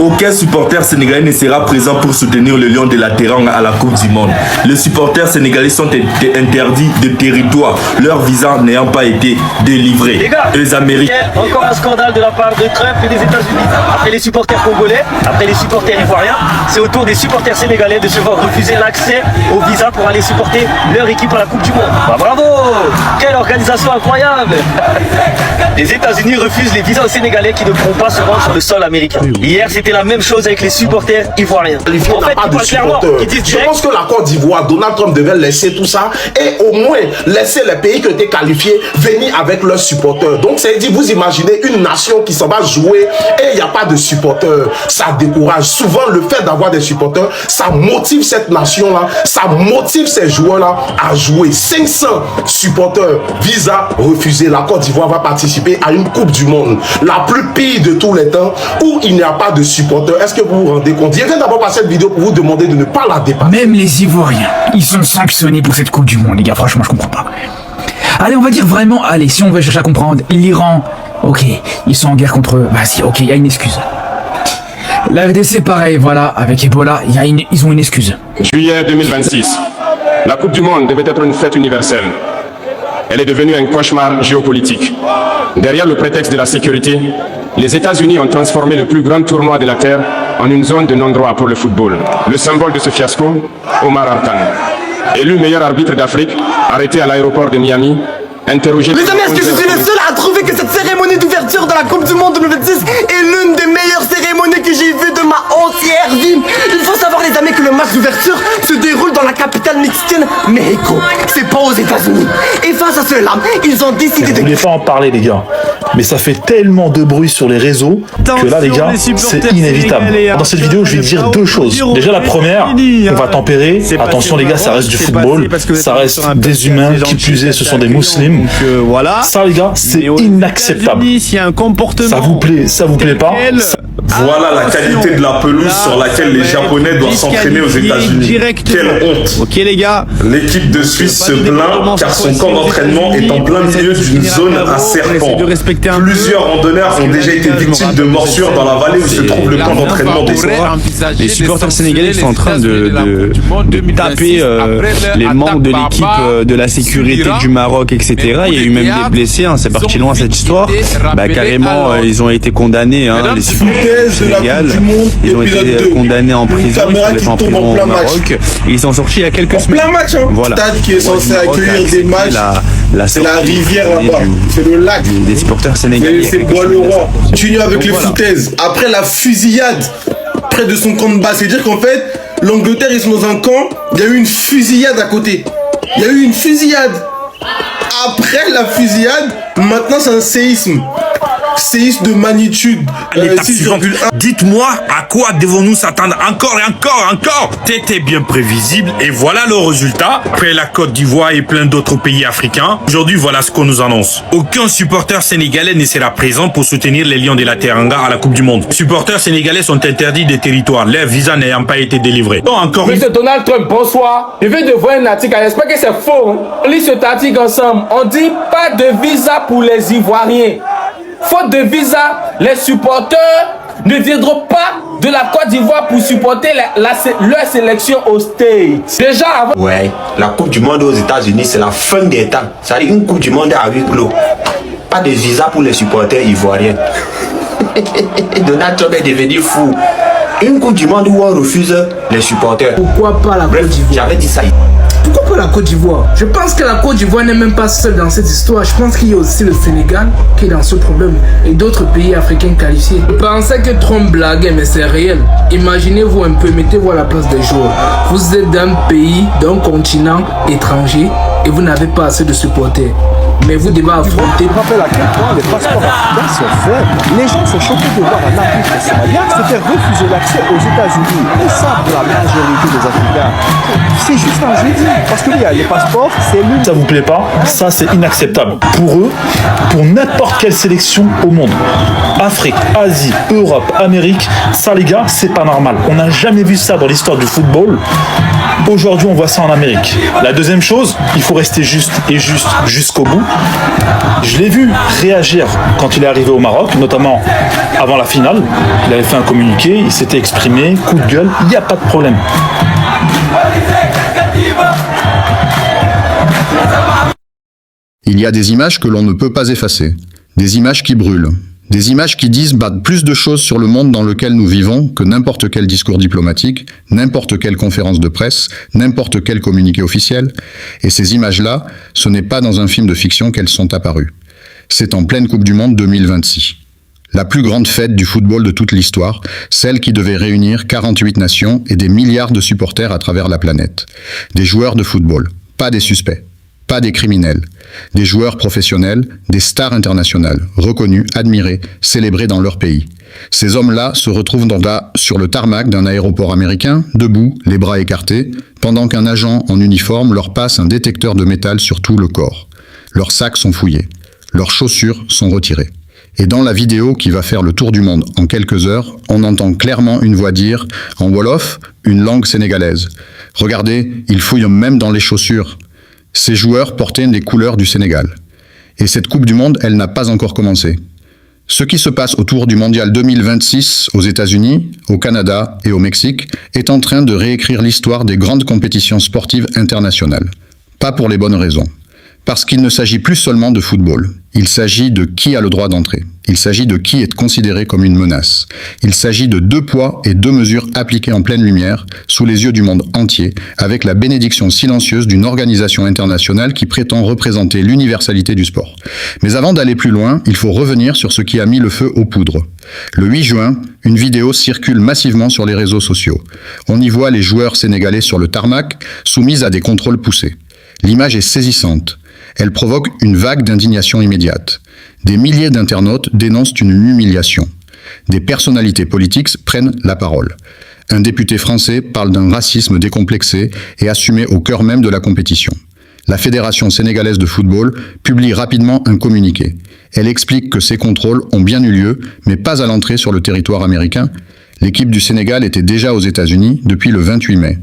Aucun supporter sénégalais ne sera présent pour soutenir le Lion de la Teranga à la Coupe du Monde. Les supporters sénégalais sont interdits de territoire, leur visa n'ayant pas été délivré. Les gars, les Américains. Encore un scandale de la part de Trump et des États-Unis. Après les supporters congolais, après les supporters ivoiriens, c'est au tour des supporters sénégalais de se voir refuser l'accès au visa pour aller supporter leur équipe à la Coupe du Monde. Bah, bravo! Quelle organisation incroyable! Les États-Unis refusent les visas aux Sénégalais qui ne pourront pas se rendre sur le sol américain. Hier, c'était la même chose avec les supporters ivoiriens. En fait, ils parlent clairement, ils disent je pense que la Côte d'Ivoire, Donald Trump devait laisser tout ça et au moins laisser les pays qui ont été qualifiés venir avec leurs supporters. Donc, c'est-à-dire, vous imaginez une nation qui s'en va jouer et il n'y a pas de supporters. Ça décourage. Souvent, le fait d'avoir des supporters, ça motive cette nation-là, ça motive ces joueurs-là à jouer. 500 supporters, visa refusé. La Côte d'Ivoire va participer à une Coupe du Monde, la plus pire de tous les temps, où il n'y a pas de supporters. Est-ce que vous vous rendez compte? Je viens d'abord passer cette vidéo pour vous demander de ne pas la dépasser. Même les Ivoiriens, ils sont sanctionnés pour cette Coupe du Monde, les gars. Franchement, je comprends pas. Allez, on va dire vraiment, allez, si on veut chercher à comprendre, l'Iran, ok, ils sont en guerre contre eux. Vas-y, ok, il y a une excuse. La RDC, pareil, voilà, avec Ebola, ils ont une excuse. Juillet 2026, la Coupe du Monde devait être une fête universelle. Elle est devenue un cauchemar géopolitique. Derrière le prétexte de la sécurité, les États-Unis ont transformé le plus grand tournoi de la Terre en une zone de non-droit pour le football. Le symbole de ce fiasco, Omar Hartan, élu meilleur arbitre d'Afrique, arrêté à l'aéroport de Miami, interrogé... Les amis, est-ce que je suis le seul à trouver que cette cérémonie d'ouverture de la Coupe du Monde 2026 est l'une des meilleures cérémonies que j'ai vues de ma entière vie? Il faut savoir, les amis, que le match d'ouverture se déroule dans la capitale mexicaine, Mexico. C'est pas aux États-Unis. Et face à cela, ils ont décidé de... Vous voulez pas en parler, les gars, mais ça fait tellement de bruit sur les réseaux que là, les gars, c'est inévitable. Dans cette vidéo, je vais dire deux choses. Déjà, la première, on va tempérer. Attention, les gars, ça reste du football, ça reste des humains, qui plus est, ce sont des musulmans. Voilà. Ça, les gars, c'est inacceptable. Ça vous plaît pas? Voilà la qualité de la pelouse sur laquelle les Japonais doivent s'entraîner aux États-Unis. Quelle honte! Ok, les gars. L'équipe de Suisse se plaint car son camp d'entraînement est en plein milieu d'une zone à serpents. Plusieurs randonneurs ont déjà été victimes de morsures dans la vallée où se trouve le camp d'entraînement des Soirs. Les supporters sénégalais sont en train de taper les membres de l'équipe de la sécurité du Maroc, etc. Il y a eu même des blessés, hein, c'est parti loin cette histoire. Bah, carrément, ils ont été condamnés, hein, les supporters sénégalais. Ils ont été condamnés en prison, ils sont en prison au Maroc. Ils sont sortis il y a quelques semaines. Plein match, hein. Voilà. Stade qui est censé accueillir des matchs. C'est la rivière là-bas, c'est le lac. Des supporters sénégalais. C'est Bois-le-Roi. Continue avec les foutaises. Après la fusillade près de son camp de base, c'est-à-dire qu'en fait, l'Angleterre, ils sont dans un camp, il y a eu une fusillade à côté. Il y a eu une fusillade. Après la fusillade, maintenant c'est un séisme. Séisme de magnitude 6,1. Dites-moi à quoi devons-nous s'attendre encore et encore. C'était bien prévisible et voilà le résultat. Après la Côte d'Ivoire et plein d'autres pays africains, aujourd'hui voilà ce qu'on nous annonce. Aucun supporter sénégalais ne sera présent pour soutenir les Lions de la Teranga à la Coupe du Monde. Les supporters sénégalais sont interdits des territoires, leur visa n'ayant pas été délivré. Donc encore Monsieur Donald Trump, bonsoir. Je viens de voir un article, j'espère que c'est faux. Hein. On lit cet article ensemble. On dit pas de visa pour les Ivoiriens. Faute de visa, les supporters ne viendront pas de la Côte d'Ivoire pour supporter leur sélection aux States. Déjà avant... Ouais, la Coupe du Monde aux États-Unis, c'est la fin des temps. Ça dit une Coupe du Monde à huis clos. Pas de visa pour les supporters ivoiriens. Donald Trump est devenu fou. Une Coupe du Monde où on refuse les supporters. Pourquoi pas la Côte d'Ivoire? J'avais dit ça. Pourquoi pas la Côte d'Ivoire? Je pense que la Côte d'Ivoire n'est même pas seule dans cette histoire. Je pense qu'il y a aussi le Sénégal qui est dans ce problème et d'autres pays africains qualifiés. Je pensais que Trump blaguait, mais c'est réel. Imaginez-vous un peu, mettez-vous à la place des joueurs. Vous êtes d'un pays, d'un continent étranger et vous n'avez pas assez de supporters. Mais vous devez affronter. Je rappelle à quel point les passeports africains sont faibles. Les gens sont choqués de voir un arbitre somalien se faire refuser l'accès aux États-Unis. Et ça, pour la majorité des Africains, c'est juste un jeudi. Parce que les passeports, c'est l'une. Ça vous plaît pas? Ça, c'est inacceptable. Pour eux, pour n'importe quelle sélection au monde. Afrique, Asie, Europe, Amérique, ça les gars, c'est pas normal. On n'a jamais vu ça dans l'histoire du football. Aujourd'hui, on voit ça en Amérique. La deuxième chose, il faut rester juste et juste jusqu'au bout. Je l'ai vu réagir quand il est arrivé au Maroc, notamment avant la finale. Il avait fait un communiqué, il s'était exprimé, coup de gueule, il n'y a pas de problème. Il y a des images que l'on ne peut pas effacer, des images qui brûlent, des images qui disent plus de choses sur le monde dans lequel nous vivons que n'importe quel discours diplomatique, n'importe quelle conférence de presse, n'importe quel communiqué officiel. Et ces images-là, ce n'est pas dans un film de fiction qu'elles sont apparues. C'est en pleine Coupe du Monde 2026. La plus grande fête du football de toute l'histoire, celle qui devait réunir 48 nations et des milliards de supporters à travers la planète. Des joueurs de football, pas des suspects. Pas des criminels, des joueurs professionnels, des stars internationales, reconnus, admirés, célébrés dans leur pays. Ces hommes-là se retrouvent sur le tarmac d'un aéroport américain, debout, les bras écartés, pendant qu'un agent en uniforme leur passe un détecteur de métal sur tout le corps. Leurs sacs sont fouillés, leurs chaussures sont retirées. Et dans la vidéo qui va faire le tour du monde en quelques heures, on entend clairement une voix dire, en Wolof, une langue sénégalaise. Regardez, ils fouillent même dans les chaussures. Ces joueurs portaient les couleurs du Sénégal. Et cette Coupe du Monde, elle n'a pas encore commencé. Ce qui se passe autour du Mondial 2026 aux États-Unis, au Canada et au Mexique est en train de réécrire l'histoire des grandes compétitions sportives internationales. Pas pour les bonnes raisons. Parce qu'il ne s'agit plus seulement de football. Il s'agit de qui a le droit d'entrer. Il s'agit de qui est considéré comme une menace. Il s'agit de 2 poids et 2 mesures appliquées en pleine lumière, sous les yeux du monde entier, avec la bénédiction silencieuse d'une organisation internationale qui prétend représenter l'universalité du sport. Mais avant d'aller plus loin, il faut revenir sur ce qui a mis le feu aux poudres. Le 8 juin, une vidéo circule massivement sur les réseaux sociaux. On y voit les joueurs sénégalais sur le tarmac, soumis à des contrôles poussés. L'image est saisissante. Elle provoque une vague d'indignation immédiate. Des milliers d'internautes dénoncent une humiliation. Des personnalités politiques prennent la parole. Un député français parle d'un racisme décomplexé et assumé au cœur même de la compétition. La Fédération sénégalaise de football publie rapidement un communiqué. Elle explique que ces contrôles ont bien eu lieu, mais pas à l'entrée sur le territoire américain. L'équipe du Sénégal était déjà aux États-Unis depuis le 28 mai.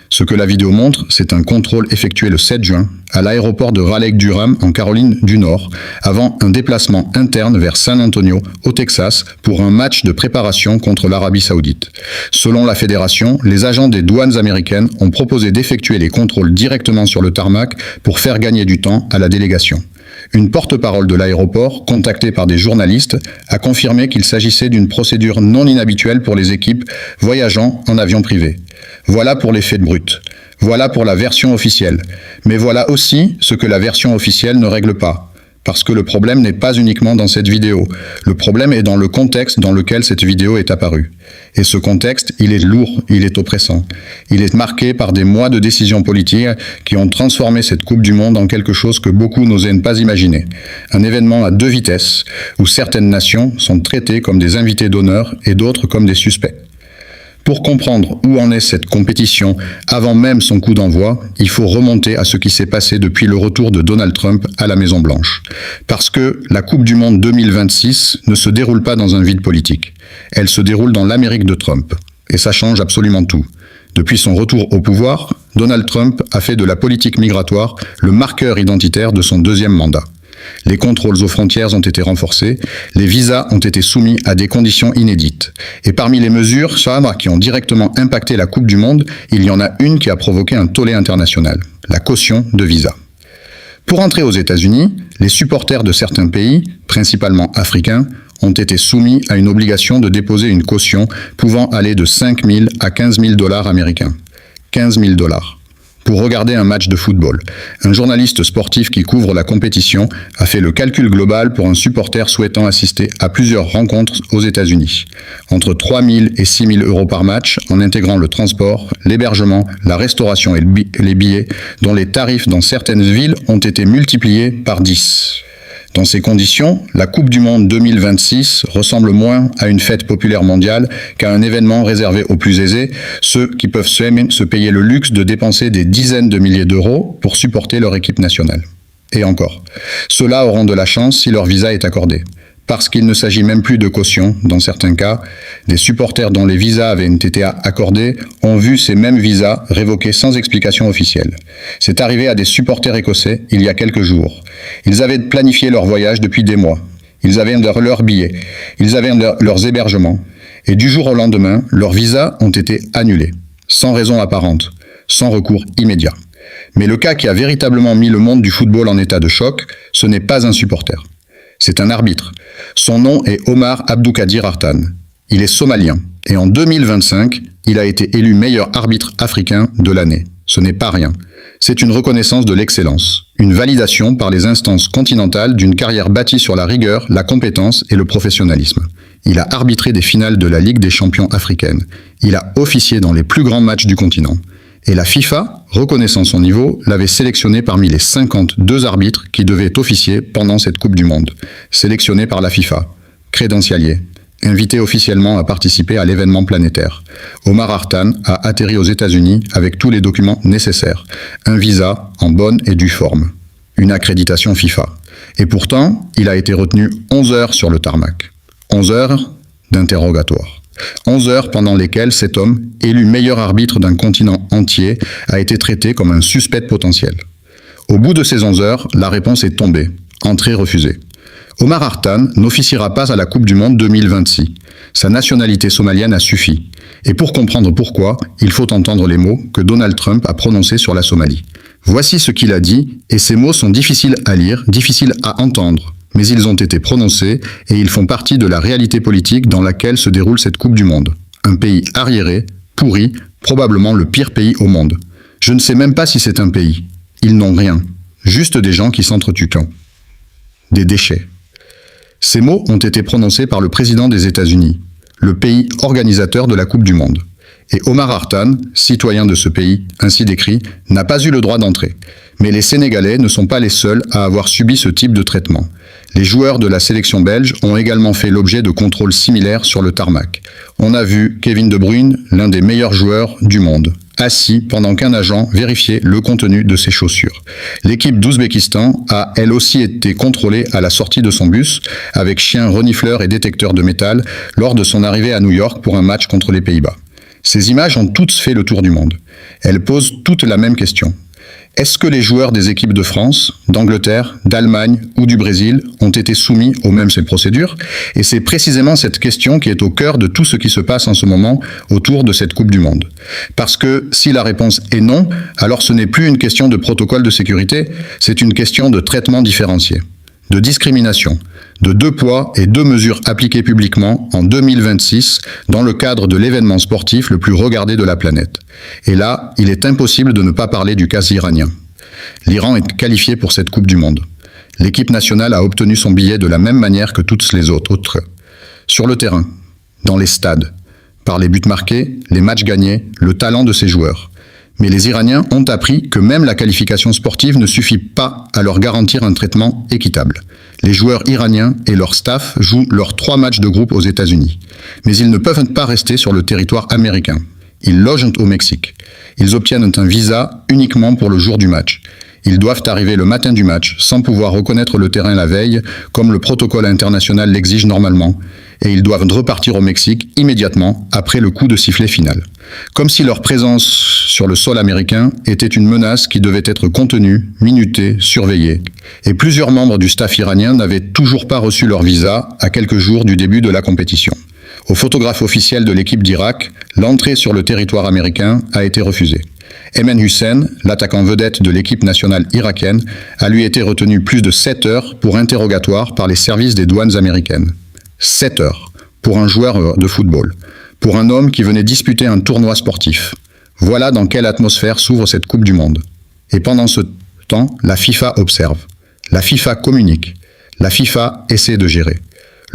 Ce que la vidéo montre, c'est un contrôle effectué le 7 juin à l'aéroport de Raleigh-Durham en Caroline du Nord, avant un déplacement interne vers San Antonio, au Texas, pour un match de préparation contre l'Arabie Saoudite. Selon la fédération, les agents des douanes américaines ont proposé d'effectuer les contrôles directement sur le tarmac pour faire gagner du temps à la délégation. Une porte-parole de l'aéroport, contactée par des journalistes, a confirmé qu'il s'agissait d'une procédure non inhabituelle pour les équipes voyageant en avion privé. Voilà pour les faits bruts. Voilà pour la version officielle. Mais voilà aussi ce que la version officielle ne règle pas. Parce que le problème n'est pas uniquement dans cette vidéo. Le problème est dans le contexte dans lequel cette vidéo est apparue. Et ce contexte, il est lourd, il est oppressant. Il est marqué par des mois de décisions politiques qui ont transformé cette Coupe du Monde en quelque chose que beaucoup n'osaient pas imaginer. Un événement à 2 vitesses, où certaines nations sont traitées comme des invités d'honneur et d'autres comme des suspects. Pour comprendre où en est cette compétition avant même son coup d'envoi, il faut remonter à ce qui s'est passé depuis le retour de Donald Trump à la Maison-Blanche. Parce que la Coupe du Monde 2026 ne se déroule pas dans un vide politique. Elle se déroule dans l'Amérique de Trump. Et ça change absolument tout. Depuis son retour au pouvoir, Donald Trump a fait de la politique migratoire le marqueur identitaire de son 2e mandat. Les contrôles aux frontières ont été renforcés, les visas ont été soumis à des conditions inédites. Et parmi les mesures qui ont directement impacté la Coupe du Monde, il y en a une qui a provoqué un tollé international, la caution de visa. Pour entrer aux États-Unis, les supporters de certains pays, principalement africains, ont été soumis à une obligation de déposer une caution pouvant aller de 5 000 à 15 000 $ américains. 15 000 $. Pour regarder un match de football. Un journaliste sportif qui couvre la compétition a fait le calcul global pour un supporter souhaitant assister à plusieurs rencontres aux États-Unis. Entre 3 000 et 6 000 € par match, en intégrant le transport, l'hébergement, la restauration et les billets, dont les tarifs dans certaines villes ont été multipliés par 10. Dans ces conditions, la Coupe du Monde 2026 ressemble moins à une fête populaire mondiale qu'à un événement réservé aux plus aisés, ceux qui peuvent se payer le luxe de dépenser des dizaines de milliers d'euros pour supporter leur équipe nationale. Et encore, ceux-là auront de la chance si leur visa est accordé. Parce qu'il ne s'agit même plus de caution, dans certains cas, des supporters dont les visas avaient été accordés ont vu ces mêmes visas révoqués sans explication officielle. C'est arrivé à des supporters écossais il y a quelques jours. Ils avaient planifié leur voyage depuis des mois. Ils avaient leurs billets, ils avaient leurs hébergements. Et du jour au lendemain, leurs visas ont été annulés, sans raison apparente, sans recours immédiat. Mais le cas qui a véritablement mis le monde du football en état de choc, ce n'est pas un supporter. C'est un arbitre. Son nom est Omar Abdoukadir Artan. Il est somalien. Et en 2025, il a été élu meilleur arbitre africain de l'année. Ce n'est pas rien. C'est une reconnaissance de l'excellence. Une validation par les instances continentales d'une carrière bâtie sur la rigueur, la compétence et le professionnalisme. Il a arbitré des finales de la Ligue des champions africaine. Il a officié dans les plus grands matchs du continent. Et la FIFA, reconnaissant son niveau, l'avait sélectionné parmi les 52 arbitres qui devaient officier pendant cette Coupe du Monde. Sélectionné par la FIFA, crédentialier, invité officiellement à participer à l'événement planétaire. Omar Artan a atterri aux États-Unis avec tous les documents nécessaires. Un visa en bonne et due forme. Une accréditation FIFA. Et pourtant, il a été retenu 11 heures sur le tarmac. 11 heures d'interrogatoire. 11 heures pendant lesquelles cet homme, élu meilleur arbitre d'un continent entier, a été traité comme un suspect potentiel. Au bout de ces 11 heures, la réponse est tombée. Entrée refusée. Omar Artan n'officiera pas à la Coupe du Monde 2026. Sa nationalité somalienne a suffi. Et pour comprendre pourquoi, il faut entendre les mots que Donald Trump a prononcés sur la Somalie. Voici ce qu'il a dit, et ces mots sont difficiles à lire, difficiles à entendre. Mais ils ont été prononcés et ils font partie de la réalité politique dans laquelle se déroule cette Coupe du Monde. Un pays arriéré, pourri, probablement le pire pays au monde. Je ne sais même pas si c'est un pays. Ils n'ont rien. Juste des gens qui s'entretuent. Des déchets. Ces mots ont été prononcés par le président des États-Unis, le pays organisateur de la Coupe du Monde. Et Omar Artan, citoyen de ce pays, ainsi décrit, n'a pas eu le droit d'entrer. Mais les Sénégalais ne sont pas les seuls à avoir subi ce type de traitement. Les joueurs de la sélection belge ont également fait l'objet de contrôles similaires sur le tarmac. On a vu Kevin De Bruyne, l'un des meilleurs joueurs du monde, assis pendant qu'un agent vérifiait le contenu de ses chaussures. L'équipe d'Ouzbékistan a elle aussi été contrôlée à la sortie de son bus, avec chien renifleur et détecteur de métal, lors de son arrivée à New York pour un match contre les Pays-Bas. Ces images ont toutes fait le tour du monde. Elles posent toutes la même question. Est-ce que les joueurs des équipes de France, d'Angleterre, d'Allemagne ou du Brésil ont été soumis aux mêmes procédures? Et c'est précisément cette question qui est au cœur de tout ce qui se passe en ce moment autour de cette Coupe du Monde. Parce que si la réponse est non, alors ce n'est plus une question de protocole de sécurité, c'est une question de traitement différencié, de discrimination, de 2 poids et 2 mesures appliquées publiquement en 2026 dans le cadre de l'événement sportif le plus regardé de la planète. Et là, il est impossible de ne pas parler du cas iranien. L'Iran est qualifié pour cette Coupe du Monde. L'équipe nationale a obtenu son billet de la même manière que toutes les autres. Sur le terrain, dans les stades, par les buts marqués, les matchs gagnés, le talent de ses joueurs. Mais les Iraniens ont appris que même la qualification sportive ne suffit pas à leur garantir un traitement équitable. Les joueurs iraniens et leur staff jouent leurs 3 matchs de groupe aux États-Unis. Mais ils ne peuvent pas rester sur le territoire américain. Ils logent au Mexique. Ils obtiennent un visa uniquement pour le jour du match. Ils doivent arriver le matin du match, sans pouvoir reconnaître le terrain la veille, comme le protocole international l'exige normalement, et ils doivent repartir au Mexique immédiatement après le coup de sifflet final. Comme si leur présence sur le sol américain était une menace qui devait être contenue, minutée, surveillée. Et plusieurs membres du staff iranien n'avaient toujours pas reçu leur visa à quelques jours du début de la compétition. Au photographe officiel de l'équipe d'Irak, l'entrée sur le territoire américain a été refusée. Ayman Hussein, l'attaquant vedette de l'équipe nationale irakienne, a lui été retenu plus de 7 heures pour interrogatoire par les services des douanes américaines. 7 heures pour un joueur de football, pour un homme qui venait disputer un tournoi sportif. Voilà dans quelle atmosphère s'ouvre cette Coupe du Monde. Et pendant ce temps, la FIFA observe. La FIFA communique. La FIFA essaie de gérer.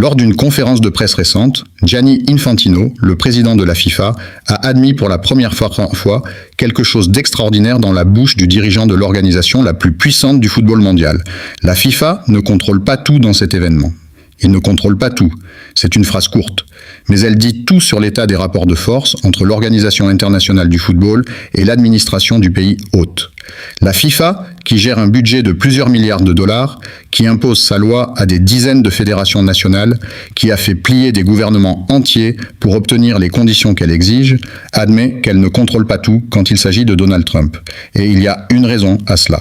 Lors d'une conférence de presse récente, Gianni Infantino, le président de la FIFA, a admis pour la première fois quelque chose d'extraordinaire dans la bouche du dirigeant de l'organisation la plus puissante du football mondial. La FIFA ne contrôle pas tout dans cet événement. Il ne contrôle pas tout. C'est une phrase courte. Mais elle dit tout sur l'état des rapports de force entre l'Organisation internationale du football et l'administration du pays hôte. La FIFA, qui gère un budget de plusieurs milliards de dollars, qui impose sa loi à des dizaines de fédérations nationales, qui a fait plier des gouvernements entiers pour obtenir les conditions qu'elle exige, admet qu'elle ne contrôle pas tout quand il s'agit de Donald Trump. Et il y a une raison à cela.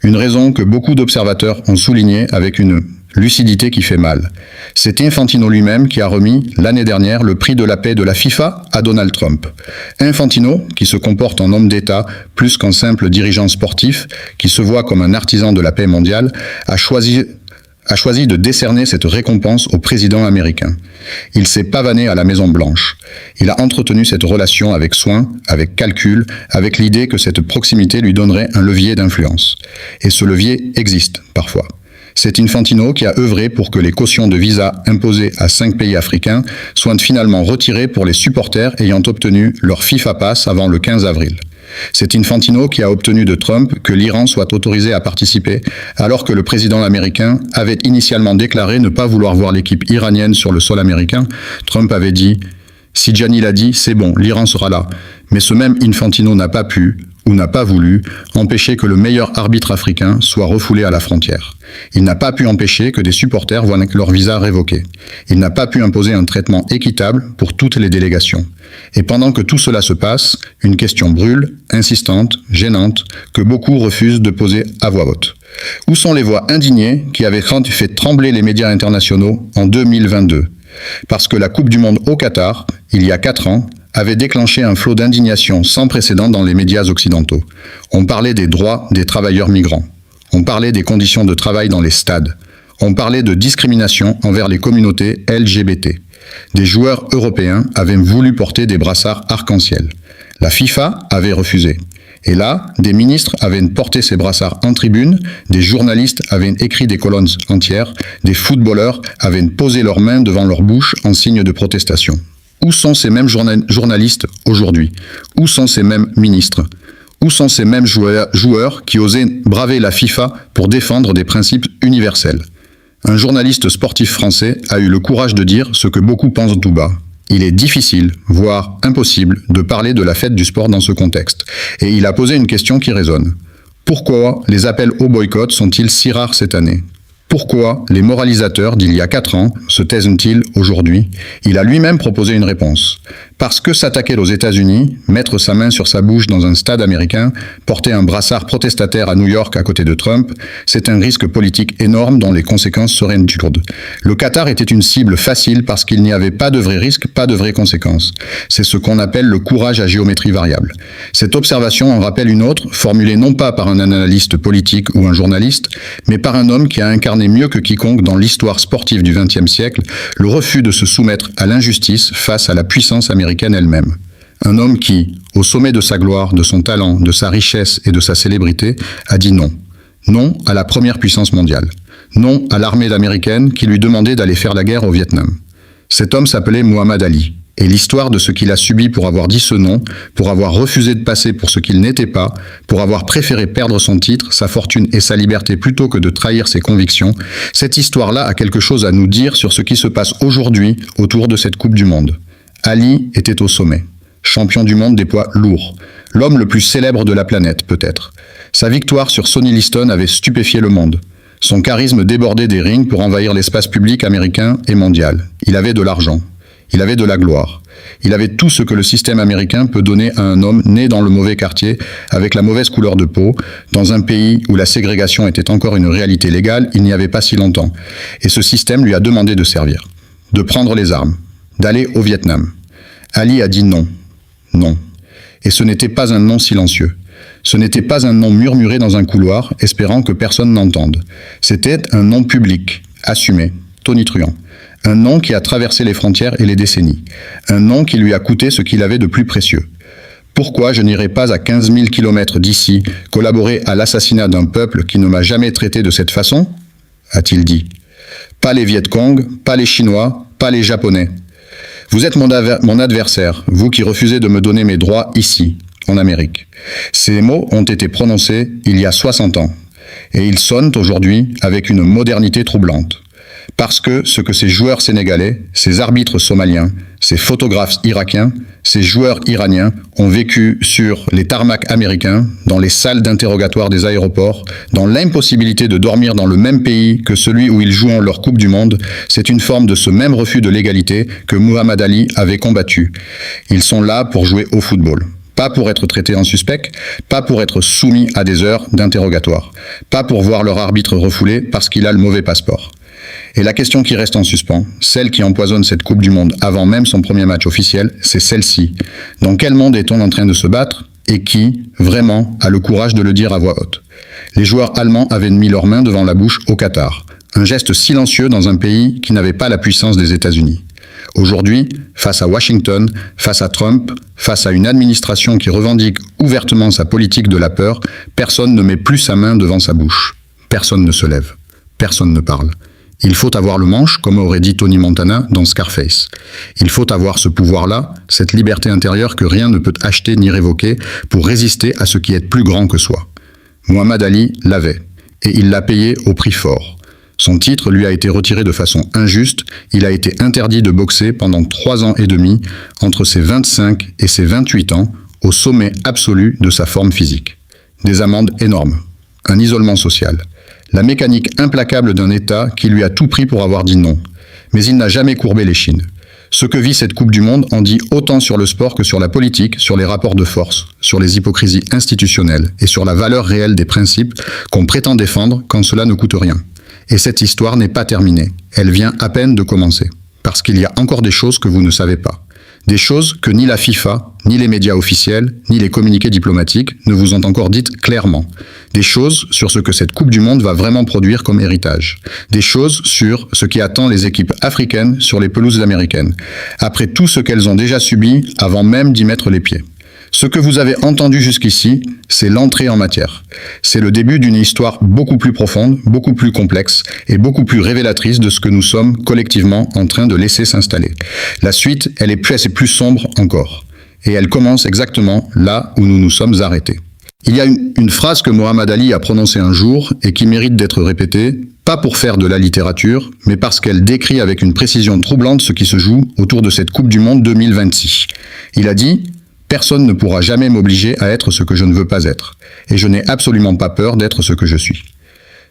Une raison que beaucoup d'observateurs ont soulignée avec une lucidité qui fait mal. C'est Infantino lui-même qui a remis, l'année dernière, le prix de la paix de la FIFA à Donald Trump. Infantino, qui se comporte en homme d'État plus qu'en simple dirigeant sportif, qui se voit comme un artisan de la paix mondiale, a choisi de décerner cette récompense au président américain. Il s'est pavané à la Maison-Blanche. Il a entretenu cette relation avec soin, avec calcul, avec l'idée que cette proximité lui donnerait un levier d'influence. Et ce levier existe, parfois. C'est Infantino qui a œuvré pour que les cautions de visa imposées à 5 pays africains soient finalement retirées pour les supporters ayant obtenu leur FIFA Pass avant le 15 avril. C'est Infantino qui a obtenu de Trump que l'Iran soit autorisé à participer, alors que le président américain avait initialement déclaré ne pas vouloir voir l'équipe iranienne sur le sol américain. Trump avait dit « Si Gianni l'a dit, c'est bon, l'Iran sera là ». Mais ce même Infantino n'a pas pu, ou n'a pas voulu, empêcher que le meilleur arbitre africain soit refoulé à la frontière. Il n'a pas pu empêcher que des supporters voient leur visa révoqué. Il n'a pas pu imposer un traitement équitable pour toutes les délégations. Et pendant que tout cela se passe, une question brûle, insistante, gênante, que beaucoup refusent de poser à voix haute. Où sont les voix indignées qui avaient fait trembler les médias internationaux en 2022 ? Parce que la Coupe du Monde au Qatar, il y a 4 ans, avait déclenché un flot d'indignation sans précédent dans les médias occidentaux. On parlait des droits des travailleurs migrants. On parlait des conditions de travail dans les stades. On parlait de discrimination envers les communautés LGBT. Des joueurs européens avaient voulu porter des brassards arc-en-ciel. La FIFA avait refusé. Et là, des ministres avaient porté ces brassards en tribune, des journalistes avaient écrit des colonnes entières, des footballeurs avaient posé leurs mains devant leur bouche en signe de protestation. Où sont ces mêmes journalistes aujourd'hui? Où sont ces mêmes ministres? Où sont ces mêmes joueurs qui osaient braver la FIFA pour défendre des principes universels? Un journaliste sportif français a eu le courage de dire ce que beaucoup pensent tout bas. Il est difficile, voire impossible, de parler de la fête du sport dans ce contexte. Et il a posé une question qui résonne. Pourquoi les appels au boycott sont-ils si rares cette année? Pourquoi les moralisateurs d'il y a 4 ans se taisent-ils aujourd'hui? Il a lui-même proposé une réponse. Parce que s'attaquer aux États-Unis, mettre sa main sur sa bouche dans un stade américain, porter un brassard protestataire à New York à côté de Trump, c'est un risque politique énorme dont les conséquences seraient lourdes. Le Qatar était une cible facile parce qu'il n'y avait pas de vrais risques, pas de vraies conséquences. C'est ce qu'on appelle le courage à géométrie variable. Cette observation en rappelle une autre, formulée non pas par un analyste politique ou un journaliste, mais par un homme qui a incarné mieux que quiconque dans l'histoire sportive du XXe siècle le refus de se soumettre à l'injustice face à la puissance américaine elle-même. Un homme qui, au sommet de sa gloire, de son talent, de sa richesse et de sa célébrité, a dit non. Non à la première puissance mondiale. Non à l'armée américaine qui lui demandait d'aller faire la guerre au Vietnam. Cet homme s'appelait Muhammad Ali. Et l'histoire de ce qu'il a subi pour avoir dit ce non, pour avoir refusé de passer pour ce qu'il n'était pas, pour avoir préféré perdre son titre, sa fortune et sa liberté plutôt que de trahir ses convictions, cette histoire-là a quelque chose à nous dire sur ce qui se passe aujourd'hui autour de cette Coupe du Monde. Ali était au sommet, champion du monde des poids lourds, l'homme le plus célèbre de la planète peut-être. Sa victoire sur Sonny Liston avait stupéfié le monde. Son charisme débordait des rings pour envahir l'espace public américain et mondial. Il avait de l'argent. Il avait de la gloire. Il avait tout ce que le système américain peut donner à un homme né dans le mauvais quartier, avec la mauvaise couleur de peau, dans un pays où la ségrégation était encore une réalité légale il n'y avait pas si longtemps. Et ce système lui a demandé de servir, de prendre les armes, d'aller au Vietnam. Ali a dit non. Non. Et ce n'était pas un non silencieux. Ce n'était pas un non murmuré dans un couloir, espérant que personne n'entende. C'était un non public, assumé, tonitruant. Un non qui a traversé les frontières et les décennies. Un non qui lui a coûté ce qu'il avait de plus précieux. Pourquoi je n'irai pas à 15 000 kilomètres d'ici collaborer à l'assassinat d'un peuple qui ne m'a jamais traité de cette façon? A-t-il dit. Pas les Viet Cong, pas les Chinois, pas les Japonais. Vous êtes mon adversaire, vous qui refusez de me donner mes droits ici, en Amérique. Ces mots ont été prononcés il y a 60 ans. Et ils sonnent aujourd'hui avec une modernité troublante. Parce que ce que ces joueurs sénégalais, ces arbitres somaliens, ces photographes irakiens, ces joueurs iraniens ont vécu sur les tarmacs américains, dans les salles d'interrogatoire des aéroports, dans l'impossibilité de dormir dans le même pays que celui où ils jouent leur Coupe du Monde. C'est une forme de ce même refus de l'égalité que Muhammad Ali avait combattu. Ils sont là pour jouer au football. Pas pour être traités en suspect, pas pour être soumis à des heures d'interrogatoire, pas pour voir leur arbitre refoulé parce qu'il a le mauvais passeport. Et la question qui reste en suspens, celle qui empoisonne cette Coupe du Monde avant même son premier match officiel, c'est celle-ci. Dans quel monde est-on en train de se battre et qui, vraiment, a le courage de le dire à voix haute? Les joueurs allemands avaient mis leurs mains devant la bouche au Qatar. Un geste silencieux dans un pays qui n'avait pas la puissance des États-Unis. Aujourd'hui, face à Washington, face à Trump, face à une administration qui revendique ouvertement sa politique de la peur, personne ne met plus sa main devant sa bouche. Personne ne se lève. Personne ne parle. Il faut avoir le manche, comme aurait dit Tony Montana dans Scarface. Il faut avoir ce pouvoir-là, cette liberté intérieure que rien ne peut acheter ni révoquer pour résister à ce qui est plus grand que soi. Muhammad Ali l'avait, et il l'a payé au prix fort. Son titre lui a été retiré de façon injuste, il a été interdit de boxer pendant 3 ans et demi, entre ses 25 et ses 28 ans, au sommet absolu de sa forme physique. Des amendes énormes, un isolement social, la mécanique implacable d'un État qui lui a tout pris pour avoir dit non. Mais il n'a jamais courbé l'échine. Ce que vit cette Coupe du Monde en dit autant sur le sport que sur la politique, sur les rapports de force, sur les hypocrisies institutionnelles et sur la valeur réelle des principes qu'on prétend défendre quand cela ne coûte rien. Et cette histoire n'est pas terminée. Elle vient à peine de commencer. Parce qu'il y a encore des choses que vous ne savez pas. Des choses que ni la FIFA, ni les médias officiels, ni les communiqués diplomatiques ne vous ont encore dites clairement. Des choses sur ce que cette Coupe du Monde va vraiment produire comme héritage. Des choses sur ce qui attend les équipes africaines sur les pelouses américaines. Après tout ce qu'elles ont déjà subi avant même d'y mettre les pieds. Ce que vous avez entendu jusqu'ici, c'est l'entrée en matière. C'est le début d'une histoire beaucoup plus profonde, beaucoup plus complexe et beaucoup plus révélatrice de ce que nous sommes collectivement en train de laisser s'installer. La suite, elle est plus sombre encore. Et elle commence exactement là où nous nous sommes arrêtés. Il y a une phrase que Muhammad Ali a prononcée un jour et qui mérite d'être répétée, pas pour faire de la littérature, mais parce qu'elle décrit avec une précision troublante ce qui se joue autour de cette Coupe du Monde 2026. Il a dit: personne ne pourra jamais m'obliger à être ce que je ne veux pas être, et je n'ai absolument pas peur d'être ce que je suis.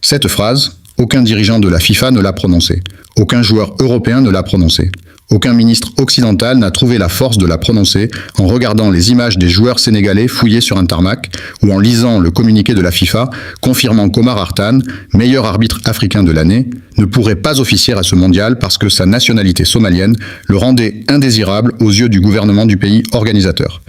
Cette phrase, aucun dirigeant de la FIFA ne l'a prononcée, aucun joueur européen ne l'a prononcée, aucun ministre occidental n'a trouvé la force de la prononcer en regardant les images des joueurs sénégalais fouillés sur un tarmac ou en lisant le communiqué de la FIFA confirmant qu'Omar Hartan, meilleur arbitre africain de l'année, ne pourrait pas officier à ce mondial parce que sa nationalité somalienne le rendait indésirable aux yeux du gouvernement du pays organisateur.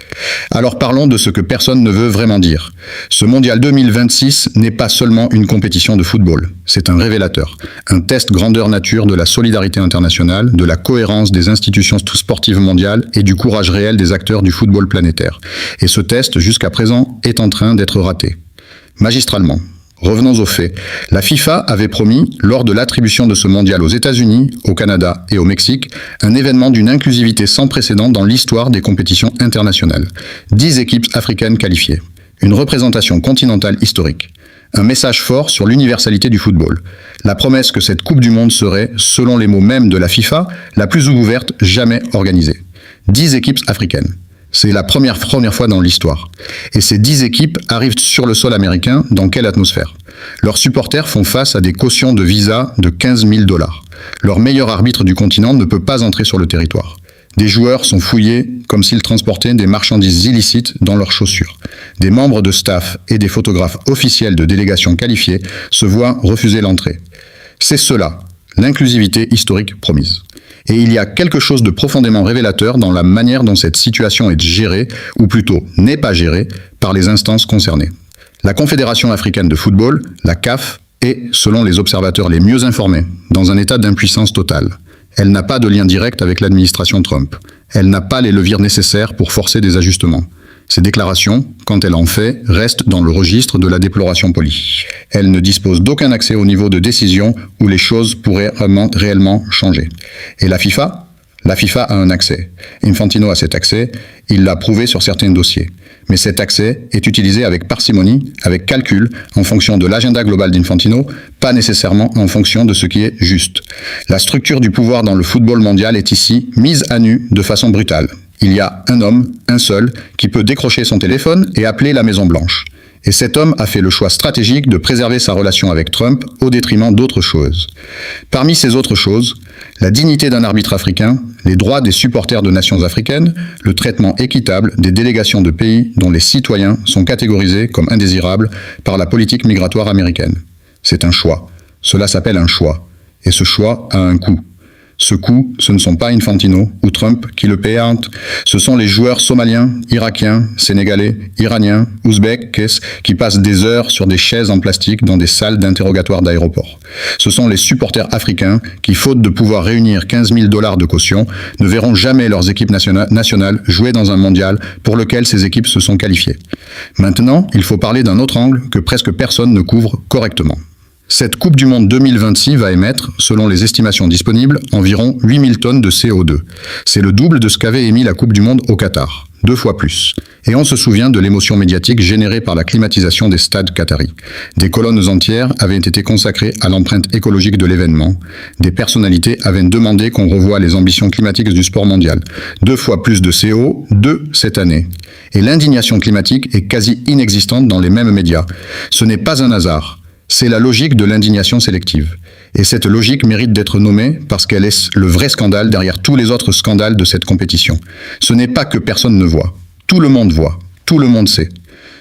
Alors parlons de ce que personne ne veut vraiment dire. Ce mondial 2026 n'est pas seulement une compétition de football, c'est un révélateur, un test grandeur nature de la solidarité internationale, de la cohérence des institutions sportives mondiales et du courage réel des acteurs du football planétaire. Et ce test, jusqu'à présent, est en train d'être raté. Magistralement. Revenons aux faits. La FIFA avait promis, lors de l'attribution de ce mondial aux États-Unis, au Canada et au Mexique, un événement d'une inclusivité sans précédent dans l'histoire des compétitions internationales. 10 équipes africaines qualifiées. Une représentation continentale historique. Un message fort sur l'universalité du football. La promesse que cette Coupe du Monde serait, selon les mots mêmes de la FIFA, la plus ouverte jamais organisée. 10 équipes africaines. C'est la première fois dans l'histoire. Et ces 10 équipes arrivent sur le sol américain dans quelle atmosphère? Leurs supporters font face à des cautions de visa de 15 000 $. Leur meilleur arbitre du continent ne peut pas entrer sur le territoire. Des joueurs sont fouillés comme s'ils transportaient des marchandises illicites dans leurs chaussures. Des membres de staff et des photographes officiels de délégations qualifiées se voient refuser l'entrée. C'est cela, l'inclusivité historique promise. Et il y a quelque chose de profondément révélateur dans la manière dont cette situation est gérée, ou plutôt n'est pas gérée, par les instances concernées. La Confédération africaine de football, la CAF, est, selon les observateurs les mieux informés, dans un état d'impuissance totale. Elle n'a pas de lien direct avec l'administration Trump. Elle n'a pas les leviers nécessaires pour forcer des ajustements. Ces déclarations, quand elle en fait, restent dans le registre de la déploration polie. Elle ne dispose d'aucun accès au niveau de décision où les choses pourraient réellement changer. Et la FIFA? La FIFA a un accès. Infantino a cet accès, il l'a prouvé sur certains dossiers. Mais cet accès est utilisé avec parcimonie, avec calcul, en fonction de l'agenda global d'Infantino, pas nécessairement en fonction de ce qui est juste. La structure du pouvoir dans le football mondial est ici mise à nu de façon brutale. Il y a un homme, un seul, qui peut décrocher son téléphone et appeler la Maison-Blanche. Et cet homme a fait le choix stratégique de préserver sa relation avec Trump au détriment d'autres choses. Parmi ces autres choses, la dignité d'un arbitre africain, les droits des supporters de nations africaines, le traitement équitable des délégations de pays dont les citoyens sont catégorisés comme indésirables par la politique migratoire américaine. C'est un choix. Cela s'appelle un choix. Et ce choix a un coût. Ce coût, ce ne sont pas Infantino ou Trump qui le paient, ce sont les joueurs somaliens, irakiens, sénégalais, iraniens, ouzbeks, qui passent des heures sur des chaises en plastique dans des salles d'interrogatoire d'aéroport. Ce sont les supporters africains qui, faute de pouvoir réunir 15 000 $ de caution, ne verront jamais leurs équipes nationales jouer dans un mondial pour lequel ces équipes se sont qualifiées. Maintenant, il faut parler d'un autre angle que presque personne ne couvre correctement. Cette Coupe du Monde 2026 va émettre, selon les estimations disponibles, environ 8000 tonnes de CO2. C'est le double de ce qu'avait émis la Coupe du Monde au Qatar, 2 fois plus. Et on se souvient de l'émotion médiatique générée par la climatisation des stades qataris. Des colonnes entières avaient été consacrées à l'empreinte écologique de l'événement. Des personnalités avaient demandé qu'on revoie les ambitions climatiques du sport mondial. 2 fois plus de CO2 cette année. Et l'indignation climatique est quasi inexistante dans les mêmes médias. Ce n'est pas un hasard. C'est la logique de l'indignation sélective. Et cette logique mérite d'être nommée parce qu'elle est le vrai scandale derrière tous les autres scandales de cette compétition. Ce n'est pas que personne ne voit. Tout le monde voit. Tout le monde sait.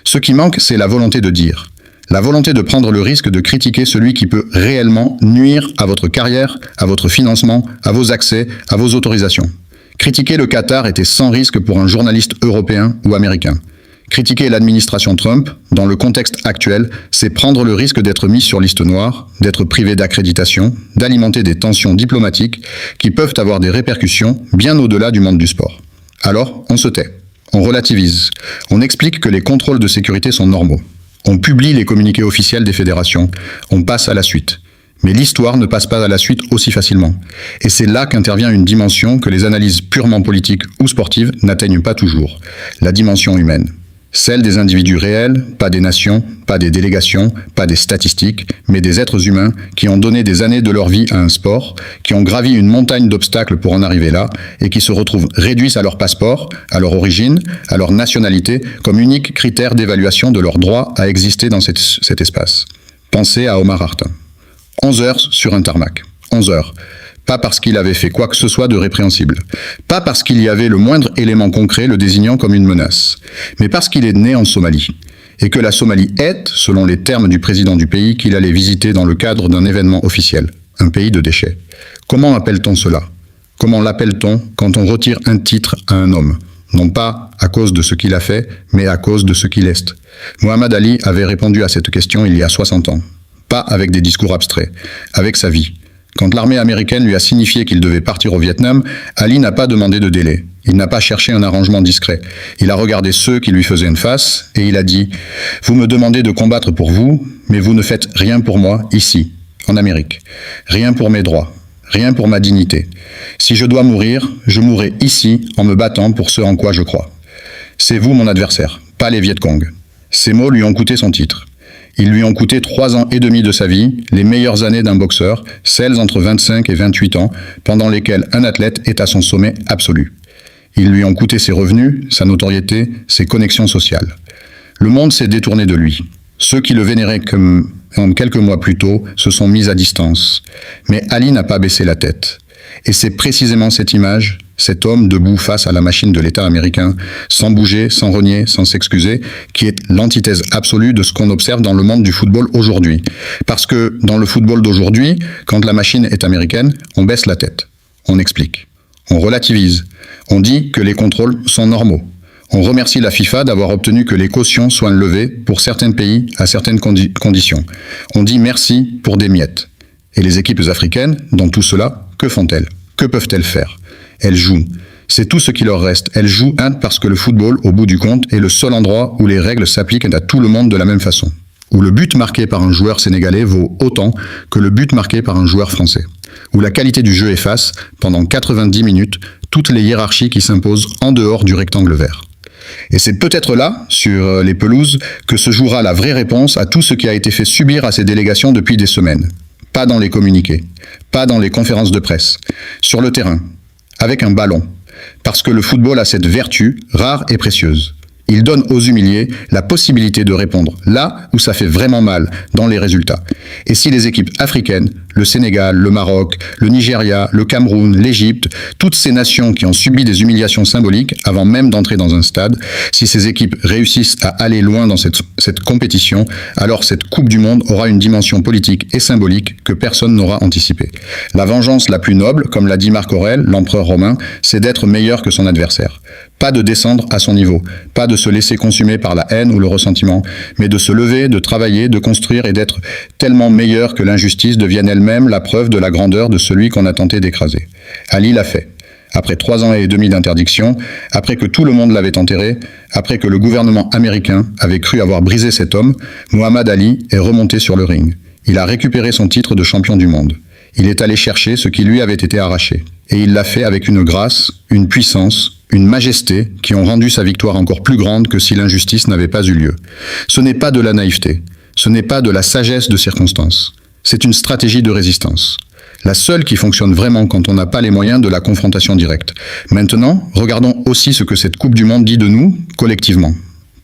Ce qui manque, c'est la volonté de dire. La volonté de prendre le risque de critiquer celui qui peut réellement nuire à votre carrière, à votre financement, à vos accès, à vos autorisations. Critiquer le Qatar était sans risque pour un journaliste européen ou américain. Critiquer l'administration Trump, dans le contexte actuel, c'est prendre le risque d'être mis sur liste noire, d'être privé d'accréditation, d'alimenter des tensions diplomatiques qui peuvent avoir des répercussions bien au-delà du monde du sport. Alors, on se tait, on relativise, on explique que les contrôles de sécurité sont normaux, on publie les communiqués officiels des fédérations, on passe à la suite. Mais l'histoire ne passe pas à la suite aussi facilement. Et c'est là qu'intervient une dimension que les analyses purement politiques ou sportives n'atteignent pas toujours, la dimension humaine. Celle des individus réels, pas des nations, pas des délégations, pas des statistiques, mais des êtres humains qui ont donné des années de leur vie à un sport, qui ont gravi une montagne d'obstacles pour en arriver là, et qui se retrouvent réduits à leur passeport, à leur origine, à leur nationalité, comme unique critère d'évaluation de leur droit à exister dans cet espace. Pensez à Omar Hartin. 11 heures sur un tarmac. 11 heures. Pas parce qu'il avait fait quoi que ce soit de répréhensible. Pas parce qu'il y avait le moindre élément concret le désignant comme une menace. Mais parce qu'il est né en Somalie. Et que la Somalie est, selon les termes du président du pays, qu'il allait visiter dans le cadre d'un événement officiel. Un pays de déchets. Comment appelle-t-on cela? Comment l'appelle-t-on quand on retire un titre à un homme? Non pas à cause de ce qu'il a fait, mais à cause de ce qu'il est. Muhammad Ali avait répondu à cette question il y a 60 ans. Pas avec des discours abstraits, avec sa vie. Quand l'armée américaine lui a signifié qu'il devait partir au Vietnam, Ali n'a pas demandé de délai. Il n'a pas cherché un arrangement discret. Il a regardé ceux qui lui faisaient une face et il a dit « Vous me demandez de combattre pour vous, mais vous ne faites rien pour moi ici, en Amérique. Rien pour mes droits, rien pour ma dignité. Si je dois mourir, je mourrai ici en me battant pour ce en quoi je crois. C'est vous mon adversaire, pas les Viet Cong. » Ces mots lui ont coûté son titre. Ils lui ont coûté 3 ans et demi de sa vie, les meilleures années d'un boxeur, celles entre 25 et 28 ans, pendant lesquelles un athlète est à son sommet absolu. Ils lui ont coûté ses revenus, sa notoriété, ses connexions sociales. Le monde s'est détourné de lui. Ceux qui le vénéraient comme quelques mois plus tôt se sont mis à distance. Mais Ali n'a pas baissé la tête. Et c'est précisément cette image, cet homme debout face à la machine de l'État américain, sans bouger, sans renier, sans s'excuser, qui est l'antithèse absolue de ce qu'on observe dans le monde du football aujourd'hui. Parce que dans le football d'aujourd'hui, quand la machine est américaine, on baisse la tête, on explique, on relativise, on dit que les contrôles sont normaux. On remercie la FIFA d'avoir obtenu que les cautions soient levées pour certains pays à certaines conditions. On dit merci pour des miettes. Et les équipes africaines, dans tout cela, que font-elles? Que peuvent-elles faire? Elles jouent. C'est tout ce qui leur reste. Elles jouent parce que le football, au bout du compte, est le seul endroit où les règles s'appliquent à tout le monde de la même façon. Où le but marqué par un joueur sénégalais vaut autant que le but marqué par un joueur français. Où la qualité du jeu efface, pendant 90 minutes, toutes les hiérarchies qui s'imposent en dehors du rectangle vert. Et c'est peut-être là, sur les pelouses, que se jouera la vraie réponse à tout ce qui a été fait subir à ces délégations depuis des semaines. Pas dans les communiqués, pas dans les conférences de presse, sur le terrain, avec un ballon, Parce que le football a cette vertu, rare et précieuse. Il donne aux humiliés la possibilité de répondre là où ça fait vraiment mal dans les résultats. Et si les équipes africaines, le Sénégal, le Maroc, le Nigeria, le Cameroun, l'Égypte, toutes ces nations qui ont subi des humiliations symboliques avant même d'entrer dans un stade, si ces équipes réussissent à aller loin dans cette compétition, alors cette Coupe du Monde aura une dimension politique et symbolique que personne n'aura anticipée. La vengeance la plus noble, comme l'a dit Marc Aurèle, l'empereur romain, c'est d'être meilleur que son adversaire. Pas de descendre à son niveau, pas de se laisser consumer par la haine ou le ressentiment, mais de se lever, de travailler, de construire et d'être tellement meilleur que l'injustice devienne elle-même la preuve de la grandeur de celui qu'on a tenté d'écraser. Ali l'a fait. Après 3 ans et demi d'interdiction, après que tout le monde l'avait enterré, après que le gouvernement américain avait cru avoir brisé cet homme, Muhammad Ali est remonté sur le ring. Il a récupéré son titre de champion du monde. Il est allé chercher ce qui lui avait été arraché. Et il l'a fait avec une grâce, une puissance, une majesté qui ont rendu sa victoire encore plus grande que si l'injustice n'avait pas eu lieu. Ce n'est pas de la naïveté, ce n'est pas de la sagesse de circonstance, c'est une stratégie de résistance. La seule qui fonctionne vraiment quand on n'a pas les moyens de la confrontation directe. Maintenant, regardons aussi ce que cette Coupe du Monde dit de nous, collectivement.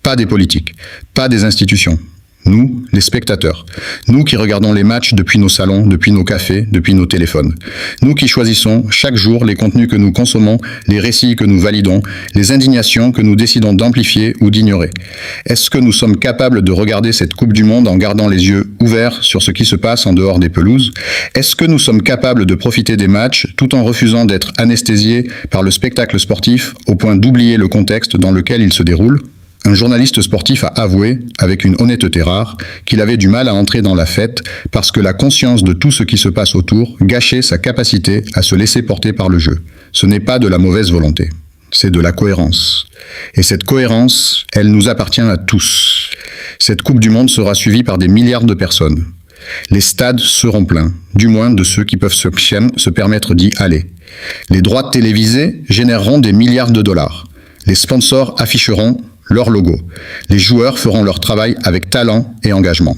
Pas des politiques, pas des institutions. Nous, les spectateurs. Nous qui regardons les matchs depuis nos salons, depuis nos cafés, depuis nos téléphones. Nous qui choisissons chaque jour les contenus que nous consommons, les récits que nous validons, les indignations que nous décidons d'amplifier ou d'ignorer. Est-ce que nous sommes capables de regarder cette Coupe du Monde en gardant les yeux ouverts sur ce qui se passe en dehors des pelouses? Est-ce que nous sommes capables de profiter des matchs tout en refusant d'être anesthésiés par le spectacle sportif au point d'oublier le contexte dans lequel il se déroule? Un journaliste sportif a avoué, avec une honnêteté rare, qu'il avait du mal à entrer dans la fête parce que la conscience de tout ce qui se passe autour gâchait sa capacité à se laisser porter par le jeu. Ce n'est pas de la mauvaise volonté, c'est de la cohérence. Et cette cohérence, elle nous appartient à tous. Cette Coupe du Monde sera suivie par des milliards de personnes. Les stades seront pleins, du moins de ceux qui peuvent se permettre d'y aller. Les droits télévisés généreront des milliards de dollars. Les sponsors afficheront leur logo. Les joueurs feront leur travail avec talent et engagement.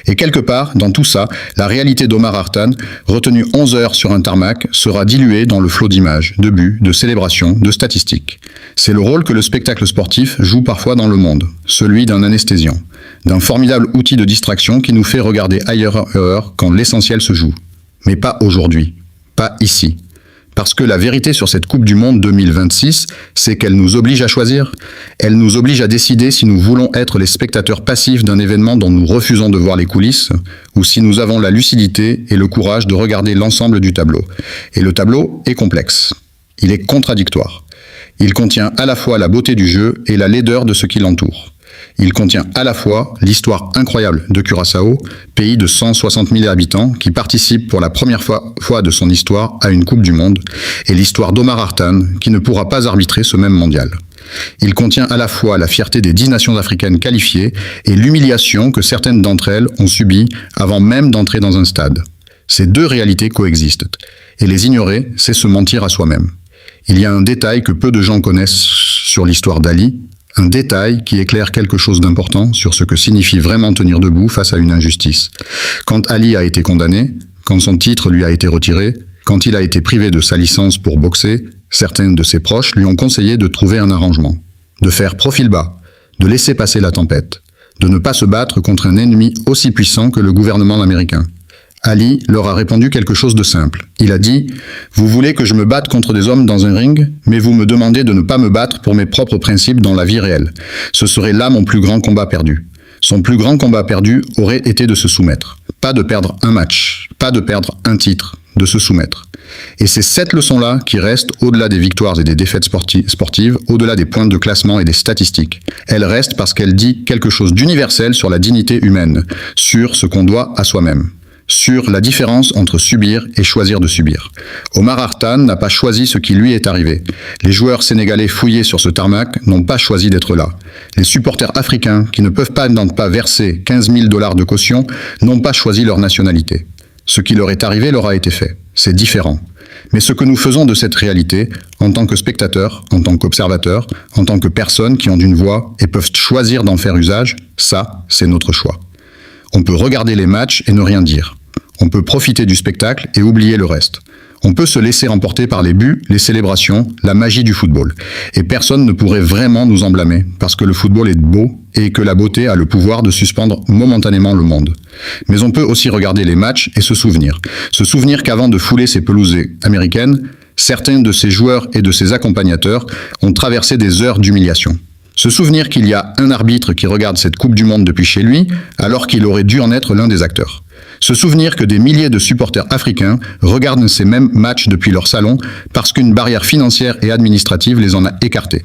Et quelque part, dans tout ça, la réalité d'Omar Hartan, retenu 11 heures sur un tarmac, sera diluée dans le flot d'images, de buts, de célébrations, de statistiques. C'est le rôle que le spectacle sportif joue parfois dans le monde, celui d'un anesthésiant, d'un formidable outil de distraction qui nous fait regarder ailleurs quand l'essentiel se joue. Mais pas aujourd'hui, pas ici. Parce que la vérité sur cette Coupe du Monde 2026, c'est qu'elle nous oblige à choisir. Elle nous oblige à décider si nous voulons être les spectateurs passifs d'un événement dont nous refusons de voir les coulisses, ou si nous avons la lucidité et le courage de regarder l'ensemble du tableau. Et le tableau est complexe. Il est contradictoire. Il contient à la fois la beauté du jeu et la laideur de ce qui l'entoure. Il contient à la fois l'histoire incroyable de Curaçao, pays de 160 000 habitants qui participe pour la première fois de son histoire à une Coupe du Monde, et l'histoire d'Omar Hartan qui ne pourra pas arbitrer ce même mondial. Il contient à la fois la fierté des 10 nations africaines qualifiées et l'humiliation que certaines d'entre elles ont subie avant même d'entrer dans un stade. Ces deux réalités coexistent, et les ignorer, c'est se mentir à soi-même. Il y a un détail que peu de gens connaissent sur l'histoire d'Ali, un détail qui éclaire quelque chose d'important sur ce que signifie vraiment tenir debout face à une injustice. Quand Ali a été condamné, quand son titre lui a été retiré, quand il a été privé de sa licence pour boxer, certains de ses proches lui ont conseillé de trouver un arrangement, de faire profil bas, de laisser passer la tempête, de ne pas se battre contre un ennemi aussi puissant que le gouvernement américain. Ali leur a répondu quelque chose de simple. Il a dit « Vous voulez que je me batte contre des hommes dans un ring, mais vous me demandez de ne pas me battre pour mes propres principes dans la vie réelle. Ce serait là mon plus grand combat perdu. » Son plus grand combat perdu aurait été de se soumettre. Pas de perdre un match, pas de perdre un titre, de se soumettre. Et c'est cette leçon-là qui reste au-delà des victoires et des défaites sportives, au-delà des points de classement et des statistiques. Elle reste parce qu'elle dit quelque chose d'universel sur la dignité humaine, sur ce qu'on doit à soi-même, sur la différence entre subir et choisir de subir. Omar Hartan n'a pas choisi ce qui lui est arrivé. Les joueurs sénégalais fouillés sur ce tarmac n'ont pas choisi d'être là. Les supporters africains, qui ne peuvent pas verser 15 000 $ de caution, n'ont pas choisi leur nationalité. Ce qui leur est arrivé leur a été fait. C'est différent. Mais ce que nous faisons de cette réalité, en tant que spectateurs, en tant qu'observateurs, en tant que personnes qui ont une voix et peuvent choisir d'en faire usage, ça, c'est notre choix. On peut regarder les matchs et ne rien dire. On peut profiter du spectacle et oublier le reste. On peut se laisser emporter par les buts, les célébrations, la magie du football. Et personne ne pourrait vraiment nous en blâmer, parce que le football est beau et que la beauté a le pouvoir de suspendre momentanément le monde. Mais on peut aussi regarder les matchs et se souvenir. Se souvenir qu'avant de fouler ces pelouses américaines, certains de ses joueurs et de ses accompagnateurs ont traversé des heures d'humiliation. Se souvenir qu'il y a un arbitre qui regarde cette Coupe du Monde depuis chez lui, alors qu'il aurait dû en être l'un des acteurs. Se souvenir que des milliers de supporters africains regardent ces mêmes matchs depuis leur salon parce qu'une barrière financière et administrative les en a écartés.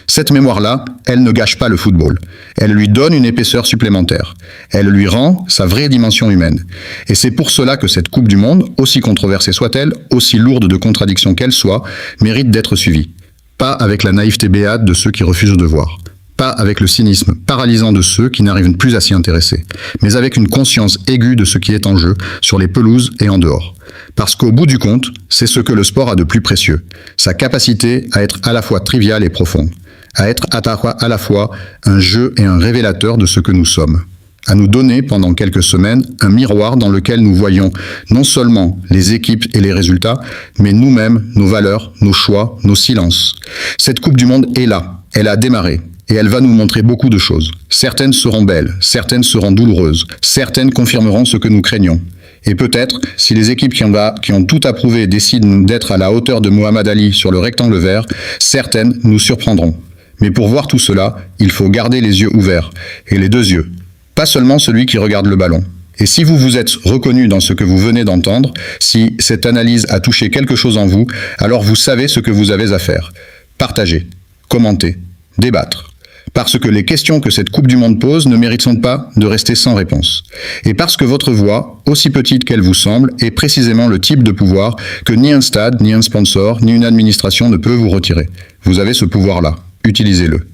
Cette mémoire-là, elle ne gâche pas le football. Elle lui donne une épaisseur supplémentaire. Elle lui rend sa vraie dimension humaine. Et c'est pour cela que cette Coupe du Monde, aussi controversée soit-elle, aussi lourde de contradictions qu'elle soit, mérite d'être suivie. Pas avec la naïveté béate de ceux qui refusent de voir. Pas avec le cynisme paralysant de ceux qui n'arrivent plus à s'y intéresser, mais avec une conscience aiguë de ce qui est en jeu, sur les pelouses et en dehors. Parce qu'au bout du compte, c'est ce que le sport a de plus précieux, sa capacité à être à la fois trivial et profond, à être à la fois un jeu et un révélateur de ce que nous sommes, à nous donner pendant quelques semaines un miroir dans lequel nous voyons non seulement les équipes et les résultats, mais nous-mêmes, nos valeurs, nos choix, nos silences. Cette Coupe du Monde est là, elle a démarré. Et elle va nous montrer beaucoup de choses. Certaines seront belles, certaines seront douloureuses, certaines confirmeront ce que nous craignons. Et peut-être, si les équipes qui ont tout approuvé décident d'être à la hauteur de Mohamed Ali sur le rectangle vert, certaines nous surprendront. Mais pour voir tout cela, il faut garder les yeux ouverts, et les deux yeux. Pas seulement celui qui regarde le ballon. Et si vous vous êtes reconnu dans ce que vous venez d'entendre, si cette analyse a touché quelque chose en vous, alors vous savez ce que vous avez à faire. Partager, commenter, débattre. Parce que les questions que cette Coupe du Monde pose ne méritent pas de rester sans réponse. Et parce que votre voix, aussi petite qu'elle vous semble, est précisément le type de pouvoir que ni un stade, ni un sponsor, ni une administration ne peut vous retirer. Vous avez ce pouvoir-là. Utilisez-le.